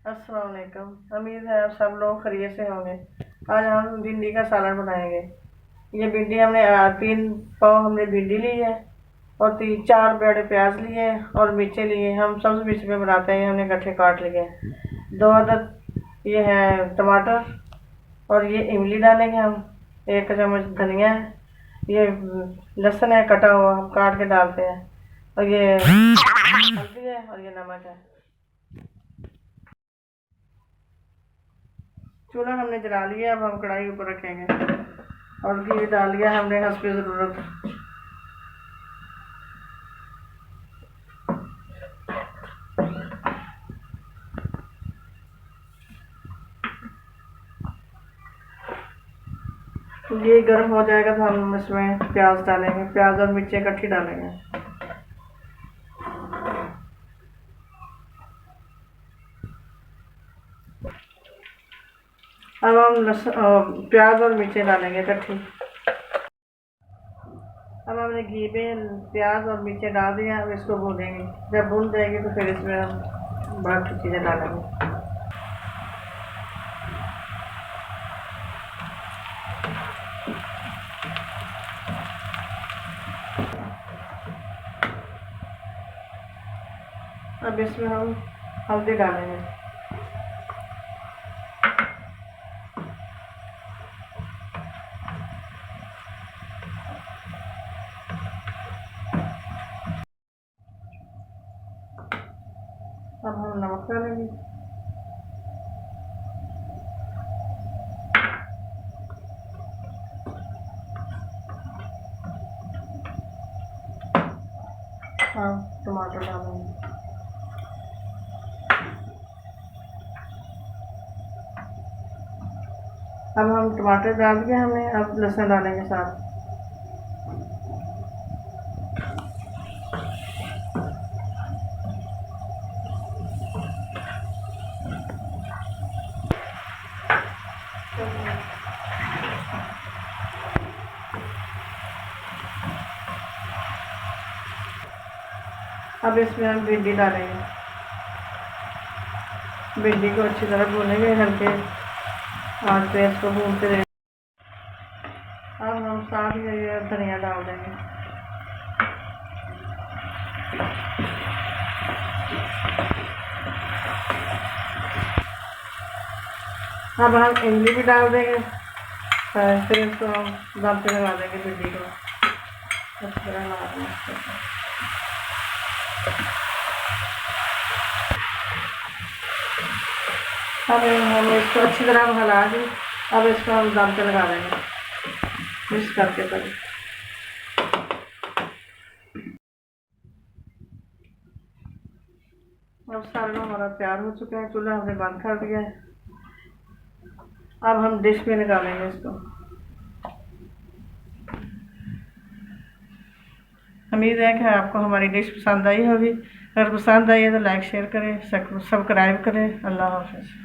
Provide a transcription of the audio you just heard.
अस्सलाम वालेकुम। उम्मीद है आप सब लोग खैरियत से होंगे। आज हम भिंडी का सालन बनाएंगे। ये भिंडी हमने 3 पाव हमने भिंडी ली है और 4 बड़े प्याज लिए और मिर्चें लिए। हम सब्ज़ मिर्च में बनाते हैं, हमने गट्ठे काट लिए हैं। 2 अदद ये है टमाटर और ये इमली डालेंगे हम। 1 चम्मच धनिया है, ये लहसुन है कटा हुआ, हम काट के डालते हैं। और ये हल्दी है और ये नमक है। चूल्हा हमने जला लिया। अब हम कढ़ाई ऊपर रखेंगे और घी डाल लिया हमने हस्बे ज़रूरत। ये गर्म हो जाएगा तो हम इसमें प्याज डालेंगे, प्याज और मिर्चें इकट्ठी डालेंगे। अब हम प्याज और मिर्चें डालेंगे इकट्ठी। अब हमने घी में प्याज और मिर्चें डाल दिया। अब इसको भूनेंगे। जब भून जाएगी तो फिर इसमें हम बाकी चीज़ें डालेंगे। अब इसमें हम हल्दी डालेंगे। अब हम नमक डालेंगे। हाँ, टमाटर डालेंगे। अब हम टमाटर डाल दिए हमने। अब लहसुन डालेंगे साथ। अब इसमें हम भिंडी डालेंगे। भिंडी को अच्छी तरह भूनेंगे, हल्के आंच पे इसको भूनते रहेंगे। अब हम साथ में ये धनिया डाल देंगे। अब हम इमली भी डाल देंगे। फिर इसको हम दम पे लगा देंगे भिंडी को अच्छी तरह लगा देंगे। अब हम इसको अच्छी तरह हिला दी। अब इसको हम दम पे लगा देंगे मिक्स करके पहले। अब सालन हमारा तैयार हो चुका है। चूल्हा हमने बंद कर दिया है। अब हम डिश में निकालेंगे इसको। उम्मीद है कि आपको हमारी डिश पसंद आई होगी। अगर पसंद आई है तो लाइक शेयर करें, सब्सक्राइब करें। अल्लाह हाफ़िज़।